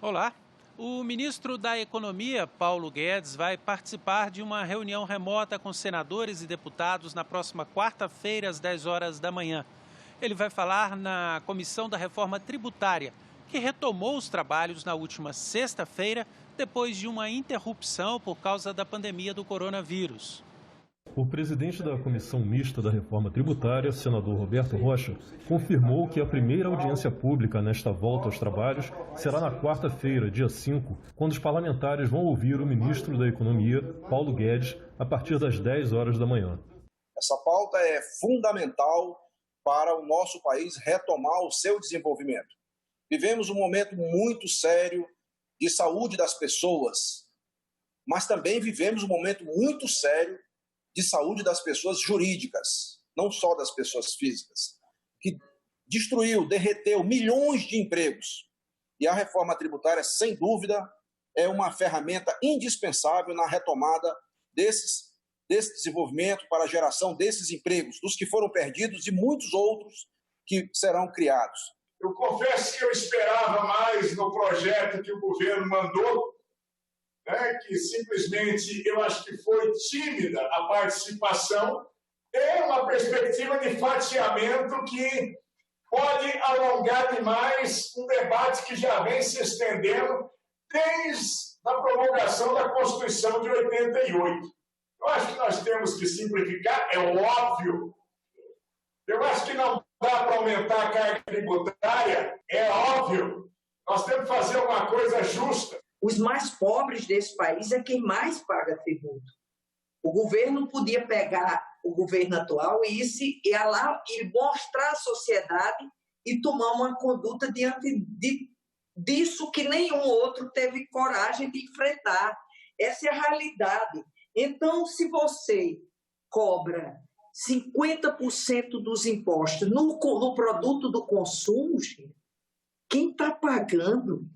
Olá. O ministro da Economia, Paulo Guedes, vai participar de uma reunião remota com senadores e deputados na próxima quarta-feira, às 10 horas da manhã. Ele vai falar na Comissão da Reforma Tributária, que retomou os trabalhos na última sexta-feira, depois de uma interrupção por causa da pandemia do coronavírus. O presidente da Comissão Mista da Reforma Tributária, senador Roberto Rocha, confirmou que a primeira audiência pública nesta volta aos trabalhos será na quarta-feira, dia 5, quando os parlamentares vão ouvir o ministro da Economia, Paulo Guedes, a partir das 10 horas da manhã. Essa pauta é fundamental para o nosso país retomar o seu desenvolvimento. Vivemos um momento muito sério de saúde das pessoas, mas também vivemos um momento muito sério de saúde das pessoas jurídicas, não só das pessoas físicas, que destruiu, derreteu milhões de empregos. E a reforma tributária, sem dúvida, é uma ferramenta indispensável na retomada desse desenvolvimento para a geração desses empregos, dos que foram perdidos e muitos outros que serão criados. Eu confesso que eu esperava mais no projeto que o governo mandou, que simplesmente eu acho que foi tímida a participação, é uma perspectiva de fatiamento que pode alongar demais um debate que já vem se estendendo desde a promulgação da Constituição de 88. Eu acho que nós temos que simplificar, é óbvio. Eu acho que não dá para aumentar a carga tributária, é óbvio. Nós temos que fazer uma coisa justa. Os mais pobres desse país é quem mais paga tributo. O governo podia pegar o governo atual e mostrar à sociedade e tomar uma conduta diante disso que nenhum outro teve coragem de enfrentar. Essa é a realidade. Então, se você cobra 50% dos impostos no produto do consumo, quem está pagando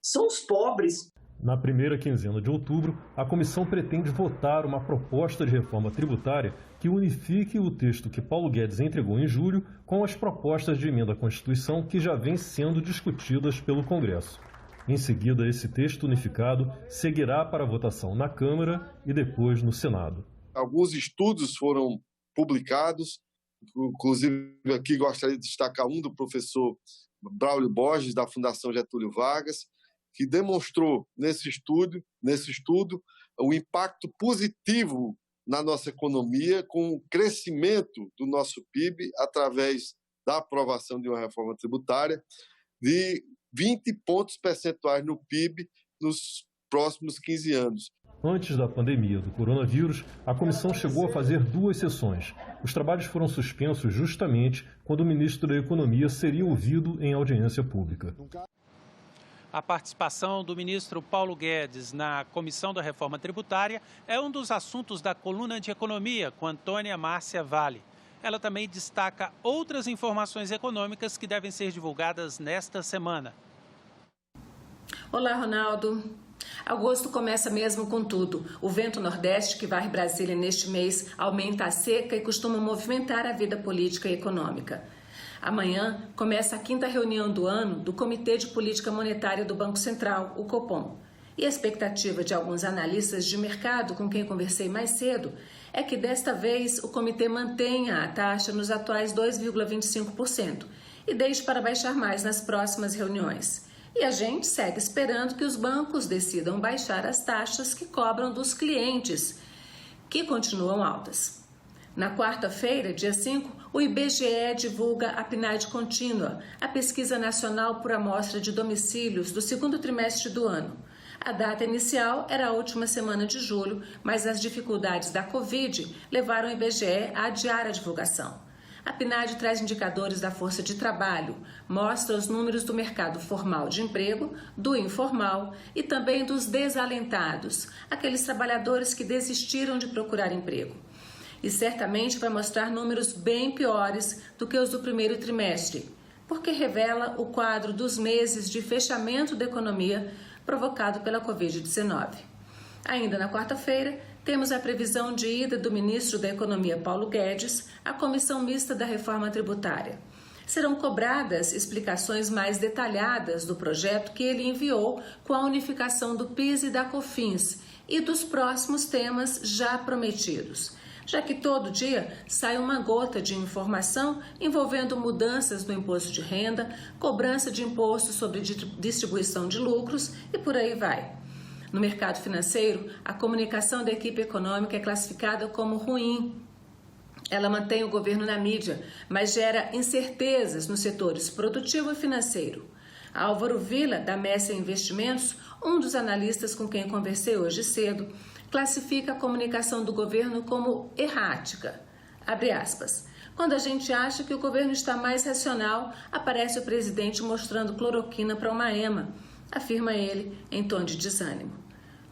são os pobres. Na primeira quinzena de outubro, a comissão pretende votar uma proposta de reforma tributária que unifique o texto que Paulo Guedes entregou em julho com as propostas de emenda à Constituição que já vêm sendo discutidas pelo Congresso. Em seguida, esse texto unificado seguirá para votação na Câmara e depois no Senado. Alguns estudos foram publicados, inclusive aqui gostaria de destacar um do professor Braulio Borges, da Fundação Getúlio Vargas, que demonstrou nesse estudo o impacto positivo na nossa economia com o crescimento do nosso PIB através da aprovação de uma reforma tributária de 20 pontos percentuais no PIB nos próximos 15 anos. Antes da pandemia do coronavírus, a comissão chegou a fazer 2 sessões. Os trabalhos foram suspensos justamente quando o ministro da Economia seria ouvido em audiência pública. A participação do ministro Paulo Guedes na Comissão da Reforma Tributária é um dos assuntos da coluna de economia com Antônia Márcia Vale. Ela também destaca outras informações econômicas que devem ser divulgadas nesta semana. Olá, Ronaldo. Agosto começa mesmo com tudo. O vento nordeste que varre Brasília neste mês aumenta a seca e costuma movimentar a vida política e econômica. Amanhã começa a 5ª reunião do ano do Comitê de Política Monetária do Banco Central, o Copom. E a expectativa de alguns analistas de mercado com quem conversei mais cedo é que desta vez o comitê mantenha a taxa nos atuais 2,25% e deixe para baixar mais nas próximas reuniões. E a gente segue esperando que os bancos decidam baixar as taxas que cobram dos clientes, que continuam altas. Na quarta-feira, dia 5, o IBGE divulga a PNAD contínua, a pesquisa nacional por amostra de domicílios do 2º trimestre do ano. A data inicial era a última semana de julho, mas as dificuldades da Covid levaram o IBGE a adiar a divulgação. A PNAD traz indicadores da força de trabalho, mostra os números do mercado formal de emprego, do informal e também dos desalentados, aqueles trabalhadores que desistiram de procurar emprego. E certamente vai mostrar números bem piores do que os do primeiro trimestre, porque revela o quadro dos meses de fechamento da economia provocado pela Covid-19. Ainda na quarta-feira, temos a previsão de ida do ministro da Economia, Paulo Guedes, à Comissão Mista da Reforma Tributária. Serão cobradas explicações mais detalhadas do projeto que ele enviou com a unificação do PIS e da COFINS e dos próximos temas já prometidos, já que todo dia sai uma gota de informação envolvendo mudanças no imposto de renda, cobrança de imposto sobre distribuição de lucros e por aí vai. No mercado financeiro, a comunicação da equipe econômica é classificada como ruim. Ela mantém o governo na mídia, mas gera incertezas nos setores produtivo e financeiro. Álvaro Villa, da Messia Investimentos, um dos analistas com quem conversei hoje cedo, classifica a comunicação do governo como errática. Abre aspas. Quando a gente acha que o governo está mais racional, aparece o presidente mostrando cloroquina para uma ema, afirma ele em tom de desânimo.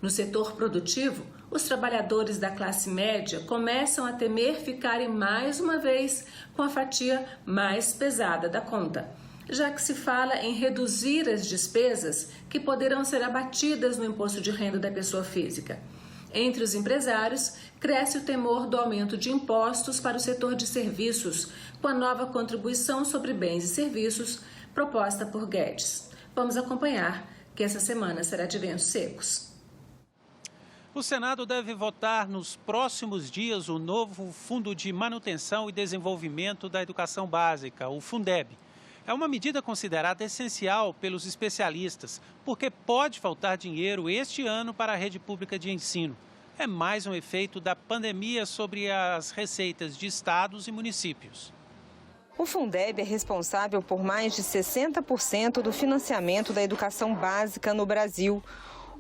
No setor produtivo, os trabalhadores da classe média começam a temer ficarem mais uma vez com a fatia mais pesada da conta, já que se fala em reduzir as despesas que poderão ser abatidas no imposto de renda da pessoa física. Entre os empresários, cresce o temor do aumento de impostos para o setor de serviços, com a nova contribuição sobre bens e serviços proposta por Guedes. Vamos acompanhar, que essa semana será de ventos secos. O Senado deve votar nos próximos dias o novo Fundo de Manutenção e Desenvolvimento da Educação Básica, o Fundeb. É uma medida considerada essencial pelos especialistas, porque pode faltar dinheiro este ano para a rede pública de ensino. É mais um efeito da pandemia sobre as receitas de estados e municípios. O Fundeb é responsável por mais de 60% do financiamento da educação básica no Brasil.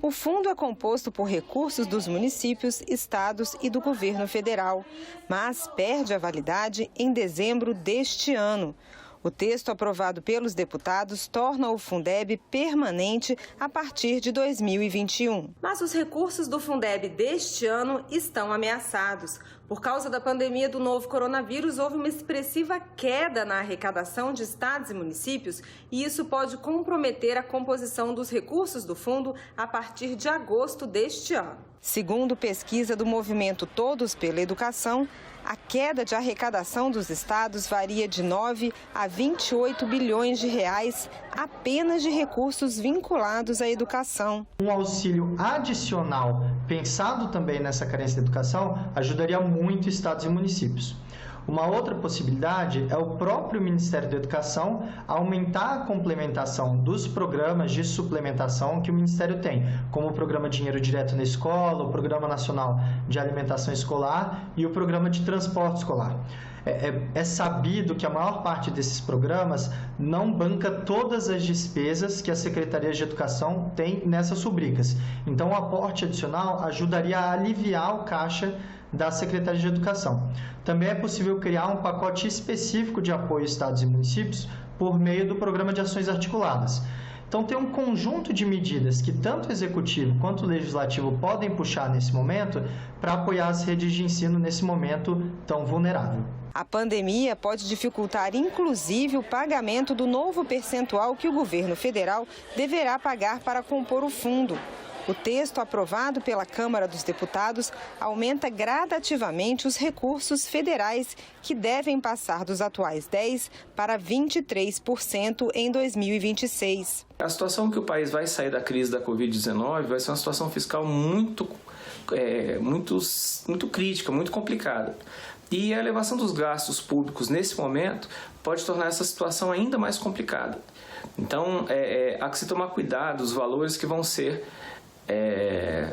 O fundo é composto por recursos dos municípios, estados e do governo federal, mas perde a validade em dezembro deste ano. O texto aprovado pelos deputados torna o Fundeb permanente a partir de 2021. Mas os recursos do Fundeb deste ano estão ameaçados. Por causa da pandemia do novo coronavírus, houve uma expressiva queda na arrecadação de estados e municípios e isso pode comprometer a composição dos recursos do fundo a partir de agosto deste ano. Segundo pesquisa do movimento Todos pela Educação, a queda de arrecadação dos estados varia de 9 a 28 bilhões de reais apenas de recursos vinculados à educação. Um auxílio adicional, pensado também nessa carência de educação, ajudaria muito estados e municípios. Uma outra possibilidade é o próprio Ministério da Educação aumentar a complementação dos programas de suplementação que o Ministério tem, como o Programa Dinheiro Direto na Escola, o Programa Nacional de Alimentação Escolar e o Programa de Transporte Escolar. É sabido que a maior parte desses programas não banca todas as despesas que a Secretaria de Educação tem nessas rubricas. Então, o aporte adicional ajudaria a aliviar o caixa da Secretaria de Educação. Também é possível criar um pacote específico de apoio a estados e municípios por meio do Programa de Ações Articuladas. Então, tem um conjunto de medidas que tanto o Executivo quanto o Legislativo podem puxar nesse momento para apoiar as redes de ensino nesse momento tão vulnerável. A pandemia pode dificultar, inclusive, o pagamento do novo percentual que o governo federal deverá pagar para compor o fundo. O texto aprovado pela Câmara dos Deputados aumenta gradativamente os recursos federais, que devem passar dos atuais 10% para 23% em 2026. A situação que o país vai sair da crise da Covid-19 vai ser uma situação fiscal muito crítica, muito complicada. E a elevação dos gastos públicos nesse momento pode tornar essa situação ainda mais complicada. Então, há que se tomar cuidado os valores que vão ser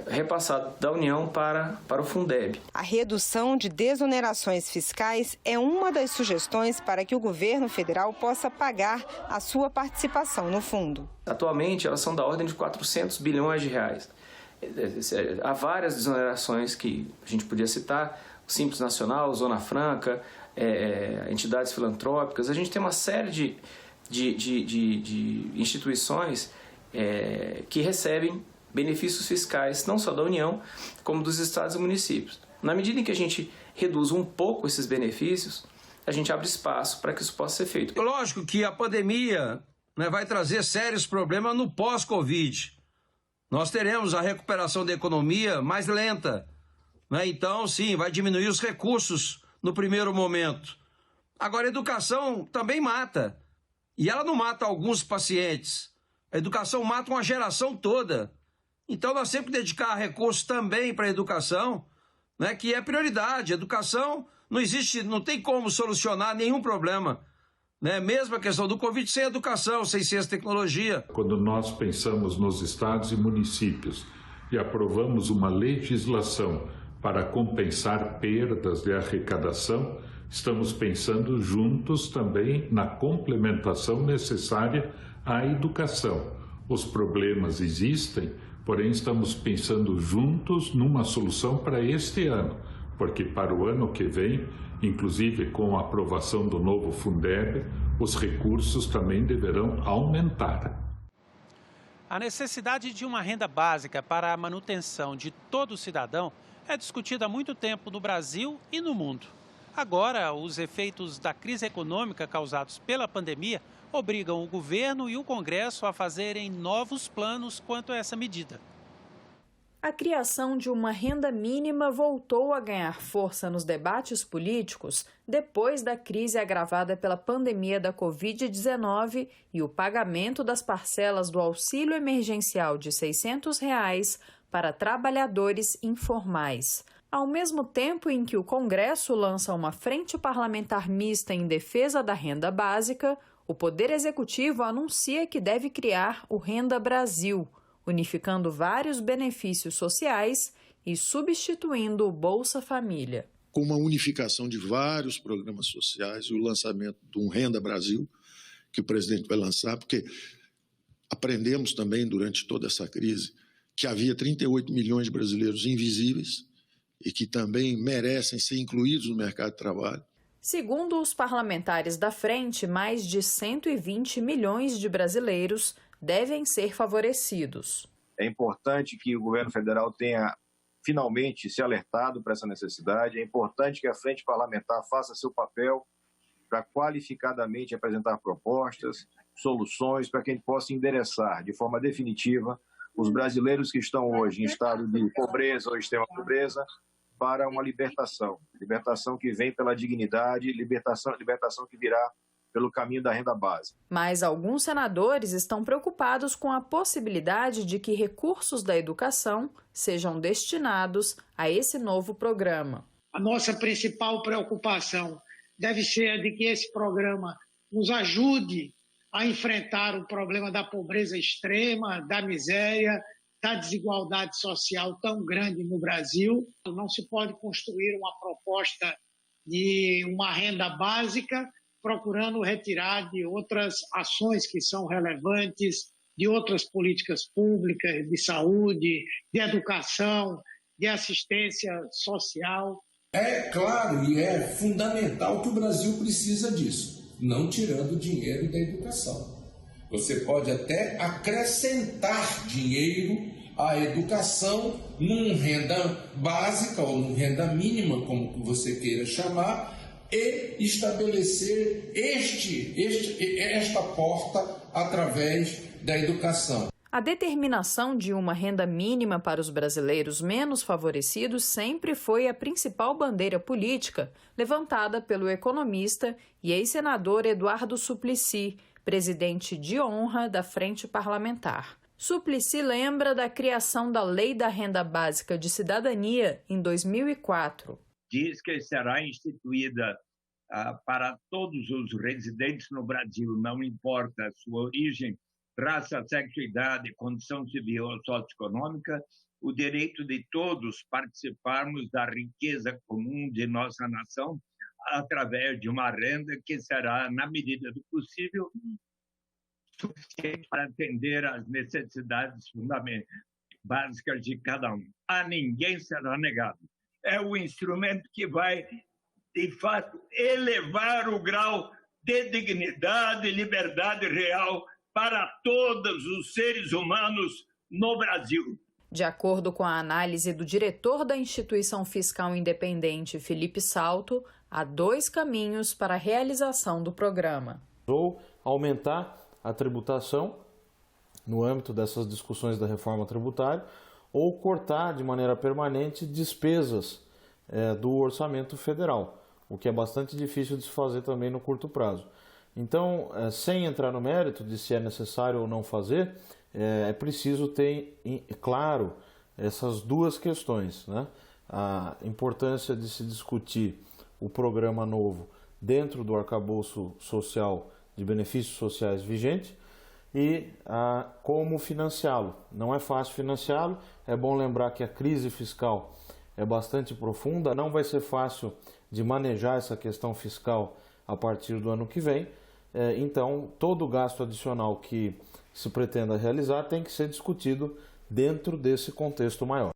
repassado da União para o Fundeb. A redução de desonerações fiscais é uma das sugestões para que o governo federal possa pagar a sua participação no fundo. Atualmente, elas são da ordem de 400 bilhões de reais. Há várias desonerações que a gente podia citar, o Simples Nacional, Zona Franca, entidades filantrópicas. A gente tem uma série de instituições que recebem benefícios fiscais, não só da União, como dos estados e municípios. Na medida em que a gente reduz um pouco esses benefícios, a gente abre espaço para que isso possa ser feito. Lógico que a pandemia vai trazer sérios problemas no pós-Covid. Nós teremos a recuperação da economia mais lenta. Então, sim, vai diminuir os recursos no primeiro momento. Agora, a educação também mata. E ela não mata alguns pacientes. A educação mata uma geração toda. Então, nós temos que dedicar recursos também para a educação, né, que é prioridade. Educação não existe, não tem como solucionar nenhum problema. Né? Mesmo a questão do Covid sem educação, sem ciência e tecnologia. Quando nós pensamos nos estados e municípios e aprovamos uma legislação para compensar perdas de arrecadação, estamos pensando juntos também na complementação necessária à educação. Os problemas existem, porém estamos pensando juntos numa solução para este ano, porque para o ano que vem, inclusive com a aprovação do novo Fundeb, os recursos também deverão aumentar. A necessidade de uma renda básica para a manutenção de todo cidadão é discutida há muito tempo no Brasil e no mundo. Agora, os efeitos da crise econômica causados pela pandemia obrigam o governo e o Congresso a fazerem novos planos quanto a essa medida. A criação de uma renda mínima voltou a ganhar força nos debates políticos depois da crise agravada pela pandemia da Covid-19 e o pagamento das parcelas do auxílio emergencial de R$ 600 para trabalhadores informais. Ao mesmo tempo em que o Congresso lança uma frente parlamentar mista em defesa da renda básica, o Poder Executivo anuncia que deve criar o Renda Brasil, unificando vários benefícios sociais e substituindo o Bolsa Família. Com uma unificação de vários programas sociais e o lançamento de um Renda Brasil, que o presidente vai lançar, porque aprendemos também durante toda essa crise que havia 38 milhões de brasileiros invisíveis e que também merecem ser incluídos no mercado de trabalho. Segundo os parlamentares da frente, mais de 120 milhões de brasileiros devem ser favorecidos. É importante que o governo federal tenha finalmente se alertado para essa necessidade. É importante que a frente parlamentar faça seu papel para qualificadamente apresentar propostas, soluções, para que a gente possa endereçar de forma definitiva os brasileiros que estão hoje em estado de pobreza ou extrema pobreza para uma libertação. Libertação que vem pela dignidade, libertação que virá pelo caminho da renda básica. Mas alguns senadores estão preocupados com a possibilidade de que recursos da educação sejam destinados a esse novo programa. A nossa principal preocupação deve ser a de que esse programa nos ajude a enfrentar o problema da pobreza extrema, da miséria, da desigualdade social tão grande no Brasil. Não se pode construir uma proposta de uma renda básica procurando retirar de outras ações que são relevantes, de outras políticas públicas, de saúde, de educação, de assistência social. É claro e é fundamental que o Brasil precisa disso, não tirando dinheiro da educação. Você pode até acrescentar dinheiro à educação num renda básica ou num renda mínima, como você queira chamar, e estabelecer esta porta através da educação. A determinação de uma renda mínima para os brasileiros menos favorecidos sempre foi a principal bandeira política levantada pelo economista e ex-senador Eduardo Suplicy, presidente de honra da Frente Parlamentar. Suplicy lembra da criação da Lei da Renda Básica de Cidadania em 2004. Diz que será instituída para todos os residentes no Brasil, não importa a sua origem, raça, sexo, idade, condição civil ou socioeconômica, o direito de todos participarmos da riqueza comum de nossa nação através de uma renda que será, na medida do possível, suficiente para atender às necessidades fundamentais, básicas de cada um. A ninguém será negado. É o instrumento que vai, de fato, elevar o grau de dignidade e liberdade real para todos os seres humanos no Brasil. De acordo com a análise do diretor da Instituição Fiscal Independente, Felipe Salto, há 2 caminhos para a realização do programa. Ou aumentar a tributação no âmbito dessas discussões da reforma tributária, ou cortar de maneira permanente despesas do orçamento federal. o que é bastante difícil de se fazer também no curto prazo. Então, sem entrar no mérito de se é necessário ou não fazer, é preciso ter claro essas duas questões, né? A importância de se discutir o programa novo dentro do arcabouço social de benefícios sociais vigente e como financiá-lo. Não é fácil financiá-lo, é bom lembrar que a crise fiscal é bastante profunda, não vai ser fácil de manejar essa questão fiscal a partir do ano que vem, então todo o gasto adicional que se pretenda realizar tem que ser discutido dentro desse contexto maior.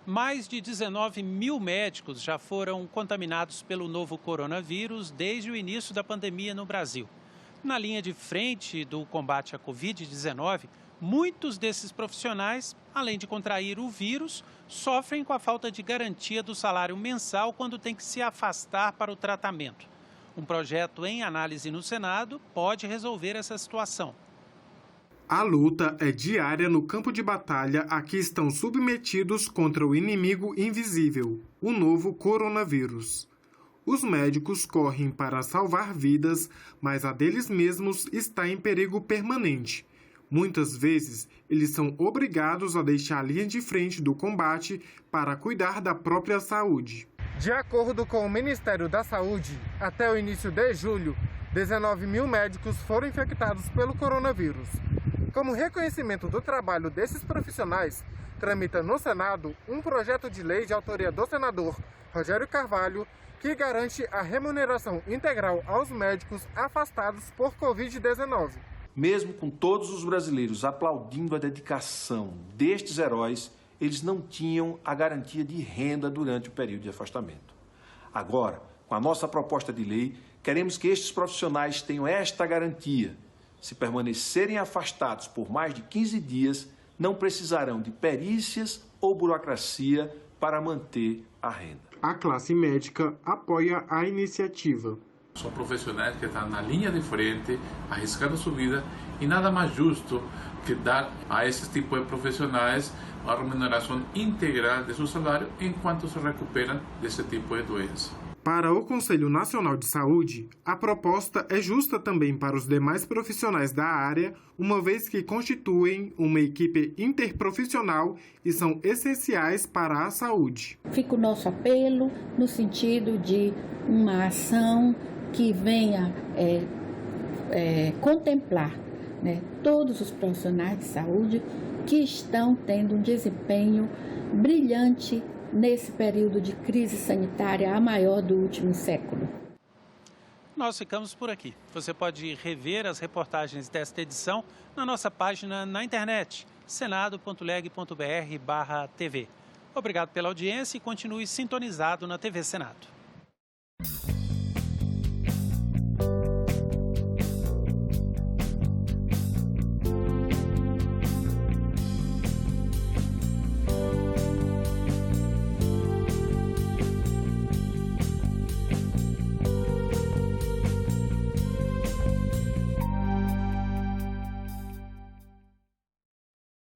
Mais de 19 mil médicos já foram contaminados pelo novo coronavírus desde o início da pandemia no Brasil. Na linha de frente do combate à Covid-19, muitos desses profissionais, além de contrair o vírus, sofrem com a falta de garantia do salário mensal quando tem que se afastar para o tratamento. Um projeto em análise no Senado pode resolver essa situação. A luta é diária no campo de batalha a que estão submetidos contra o inimigo invisível, o novo coronavírus. Os médicos correm para salvar vidas, mas a deles mesmos está em perigo permanente. Muitas vezes, eles são obrigados a deixar a linha de frente do combate para cuidar da própria saúde. De acordo com o Ministério da Saúde, até o início de julho, 19 mil médicos foram infectados pelo coronavírus. Como reconhecimento do trabalho desses profissionais, tramita no Senado um projeto de lei de autoria do senador Rogério Carvalho que garante a remuneração integral aos médicos afastados por Covid-19. Mesmo com todos os brasileiros aplaudindo a dedicação destes heróis, eles não tinham a garantia de renda durante o período de afastamento. Agora, com a nossa proposta de lei, queremos que estes profissionais tenham esta garantia. Se permanecerem afastados por mais de 15 dias, não precisarão de perícias ou burocracia para manter a renda. A classe médica apoia a iniciativa. São profissionais que estão na linha de frente, arriscando sua vida, e nada mais justo que dar a esses tipos de profissionais uma remuneração integral de seu salário enquanto se recuperam desse tipo de doença. Para o Conselho Nacional de Saúde, a proposta é justa também para os demais profissionais da área, uma vez que constituem uma equipe interprofissional e são essenciais para a saúde. Fica o nosso apelo no sentido de uma ação que venha contemplar, né, todos os profissionais de saúde que estão tendo um desempenho brilhante nesse período de crise sanitária, a maior do último século. Nós ficamos por aqui. Você pode rever as reportagens desta edição na nossa página na internet, senado.leg.br/tv. Obrigado pela audiência e continue sintonizado na TV Senado.